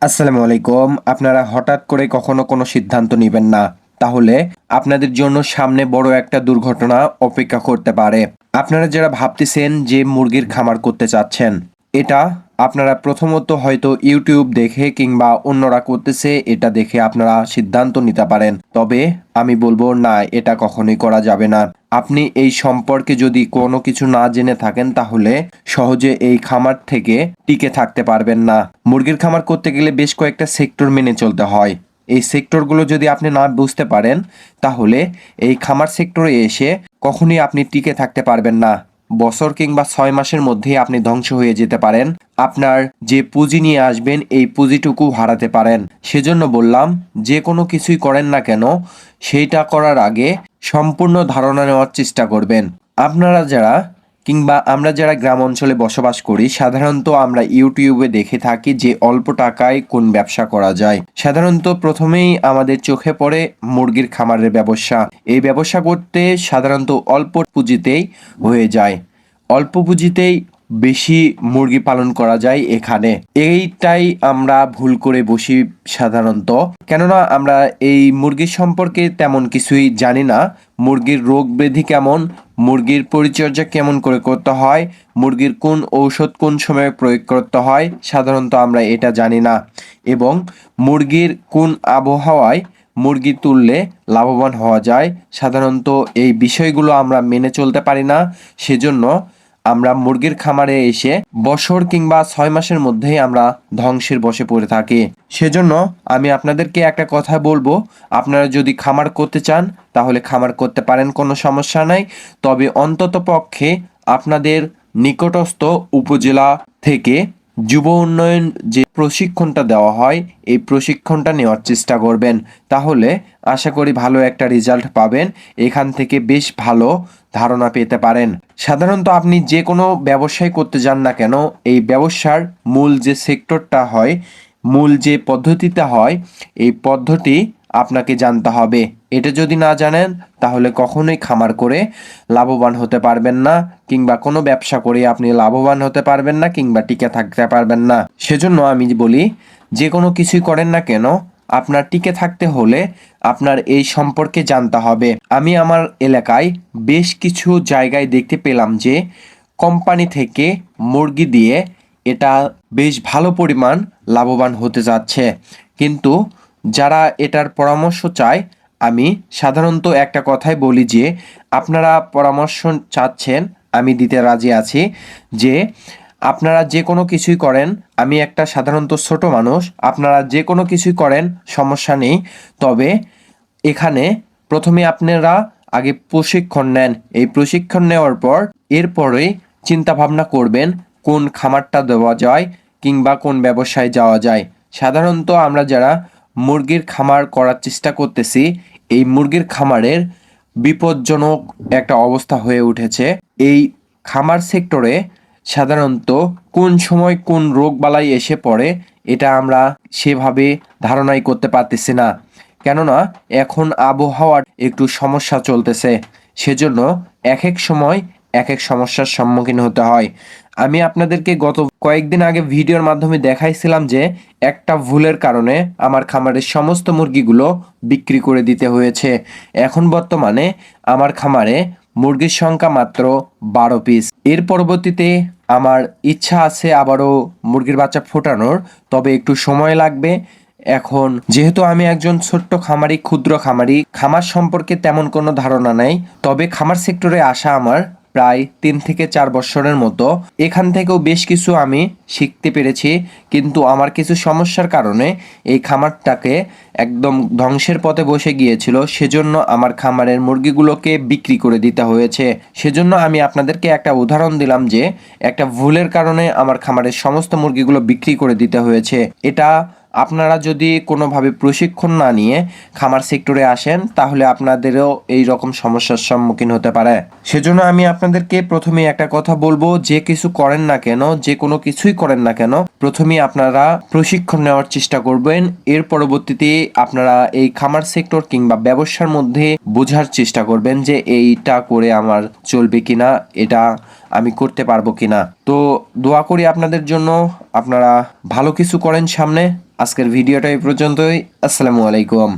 আসসালামু আলাইকুম। আপনারা হঠাৎ করে কখনো কোনো সিদ্ধান্ত নিবেন না। তাহলে আপনাদের জন্য সামনে বড় একটা দুর্ঘটনা অপেক্ষা করতে পারে। আপনারা যারা ভাবতেছেন যে মুরগির খামার করতে চাচ্ছেন, এটা আপনারা প্রথমত হয়তো YouTube দেখে কিংবা অন্যরা করতেছে এটা দেখে আপনারা সিদ্ধান্ত নিতে পারেন। তবে আমি বলব না, এটা কখনোই করা যাবে না। আপনি এই সম্পর্কে যদি কোনো কিছু না জেনে থাকেন তাহলে সহজে এই খামার থেকে টিকে থাকতে পারবেন না। মুরগির খামার করতে গেলে বেশ কয়েকটা সেক্টর মেনে চলতে হয়। এই সেক্টরগুলো যদি আপনি না বুঝতে পারেন তাহলে এই খামার সেক্টরে এসে কখনোই আপনি টিকে থাকতে পারবেন না। বছর কিংবা 6 মাসের মধ্যেই আপনি ধ্বংস হয়ে যেতে পারেন। আপনার যে পুঁজি নিয়ে আসবেন এই পুঁজিটুকু হারাতে পারেন। সেজন্য বললাম, যে কোনো কিছুই করেন না কেন সেইটা করার আগে সম্পূর্ণ ধারণা নেওয়ার চেষ্টা করবেন। আপনারা যারা কিংবা আমরা যারা গ্রাম অঞ্চলে বসবাস করি সাধারণত আমরা ইউটিউবে দেখে থাকি যে অল্প টাকায় কোন ব্যবসা করা যায়। সাধারণত প্রথমেই আমাদের চোখে পড়ে মুরগির খামারের ব্যবসা। এই ব্যবসা করতে সাধারণত অল্প পুঁজিতেই হয়ে যায়। অল্প পুঁজিতেই বেশি মুরগি পালন করা যায় এখানে। এইটাই আমরা ভুল করে বসি সাধারণত। কেননা আমরা এই মুরগির সম্পর্কে তেমন কিছুই জানি না। মুরগির রোগ ব্যাধি কেমন, মুরগির পরিচর্যা কেমন করে করতে হয়, মুরগির কোন ঔষধ কোন সময়ে প্রয়োগ করতে হয় সাধারণত আমরা এটা জানি না। এবং মুরগির কোন আবহাওয়ায় মুরগি তুললে লাভবান হওয়া যায় সাধারণত এই বিষয়গুলো আমরা মেনে চলতে পারি না। সেজন্য আমরা মুরগির খামারে এসে বছর কিংবা 6 মাসের মধ্যেই আমরা ধ্বংসের বশে পড়ে থাকি। সেজন্য আমি আপনাদেরকে একটা কথা বলবো, আপনারা যদি খামার করতে চান তাহলে খামার করতে পারেন, কোনো সমস্যা নাই। তবে অন্তত পক্ষে আপনাদের নিকটস্থ উপজেলা থেকে যুব উন্নয়ন যে প্রশিক্ষণটা দেওয়া হয় এই প্রশিক্ষণটা নেওয়ার চেষ্টা করবেন। তাহলে আশা করি ভালো একটা রেজাল্ট পাবেন। এখান থেকে বেশ ভালো ধারণা পেতে পারেন। সাধারণত আপনি যে কোনো ব্যবসায় করতে যান না কেন এই ব্যবসার মূল যে সেক্টরটা হয়, মূল যে পদ্ধতিটা হয় এই পদ্ধতি আপনাকে জানতে হবে। এটা যদি না জানেন তাহলে কখনোই খামার করে লাভবান হতে পারবেন না, কিংবা কোনো ব্যবসা করে আপনি লাভবান হতে পারবেন না কিংবা টিকে থাকতে পারবেন না। সেজন্য আমি বলি, যে কোনো কিছুই করেন না কেন আপনার টিকে থাকতে হলে আপনার এই সম্পর্কে জানতে হবে। আমি আমার এলাকায় বেশ কিছু জায়গায় দেখতে পেলাম যে কোম্পানি থেকে মুরগি দিয়ে এটা বেশ ভালো পরিমাণ লাভবান হতে যাচ্ছে। কিন্তু যারা এটার পরামর্শ চায়, আমি সাধারণত একটা কথাই বলি যে আপনারা পরামর্শ চাচ্ছেন, আমি দিতে রাজি আছি। যে আপনারা যে কোনো কিছুই করেন, আমি একটা সাধারণত ছোট মানুষ, আপনারা যে কোনো কিছুই করেন সমস্যা নেই। তবে এখানে প্রথমে আপনারা আগে প্রশিক্ষণ নেন। এই প্রশিক্ষণ নেওয়ার পর এরপরে চিন্তা ভাবনা করবেন কোন খামারটা দেওয়া যায় কিংবা কোন ব্যবসায় যাওয়া যায়। সাধারণত আমরা যারা মুরগির খামার করার চেষ্টা করতেছি এই মুরগির খামারের বিপজ্জনক একটা অবস্থা হয়ে উঠেছে। এই খামার সেক্টরে সাধারণত কোন সময় কোন রোগবালাই এসে পড়ে এটা আমরা সেভাবে ধারণাই করতে পারতেছি না। কেননা এখন আবহাওয়ার একটু সমস্যা চলতেছে। সেজন্য এক এক সময় এক এক সমস্যার সম্মুখীন হতে হয়। আমি আপনাদেরকে গত কয়েকদিন আগে ভিডিওর মাধ্যমে দেখাইছিলাম যে একটা ভুলের কারণে আমার খামারের সমস্ত মুরগিগুলো বিক্রি করে দিতে হয়েছে। এখন বর্তমানে আমার খামারে মুরগির সংখ্যা মাত্র 12 পিস। এর পরবর্তীতে আমার ইচ্ছা আছে আবারও মুরগির বাচ্চা ফোটানোর, তবে একটু সময় লাগবে। এখন যেহেতু আমি একজন ছোট্ট খামারি, ক্ষুদ্র খামারি, খামার সম্পর্কে তেমন কোনো ধারণা নেই। তবে খামার সেক্টরে আসা আমার প্রায় 3 থেকে 4 বছরের মতো। এখান থেকেও বেশ কিছু আমি শিখতে পেরেছি, কিন্তু আমার কিছু সমস্যার কারণে এই খামারটাকে একদম ধ্বংসের পথে বসে গিয়েছিল। সেজন্য আমার খামারের মুরগিগুলোকে বিক্রি করে দিতে হয়েছে। সেজন্য আমি আপনাদেরকে একটা উদাহরণ দিলাম যে একটা ভুলের কারণে আমার খামারের সমস্ত মুরগিগুলো বিক্রি করে দিতে হয়েছে। এটা আপনারা যদি কোনোভাবে প্রশিক্ষণ না নিয়ে খামার সেক্টরে আসেন তাহলে আপনাদেরও এই রকম সমস্যার সম্মুখীন হতে পারে। সেজন্য আমি আপনাদেরকে প্রথমেই একটা কথা বলবো, যে কিছু করেন না কেন, যে কোনো কিছুই করেন না কেন, প্রথমেই আপনারা প্রশিক্ষণ নেওয়ার চেষ্টা করবেন। এর পরবর্তীতে আপনারা এই খামার সেক্টর কিংবা ব্যবসার মধ্যে বোঝার চেষ্টা করবেন যে এইটা করে আমার চলবে কিনা, এটা আমি করতে পারবো কিনা। তো দোয়া করি আপনাদের জন্য, আপনারা ভালো কিছু করেন সামনে। আজকের ভিডিওটা এই পর্যন্তই। আসসালামু আলাইকুম।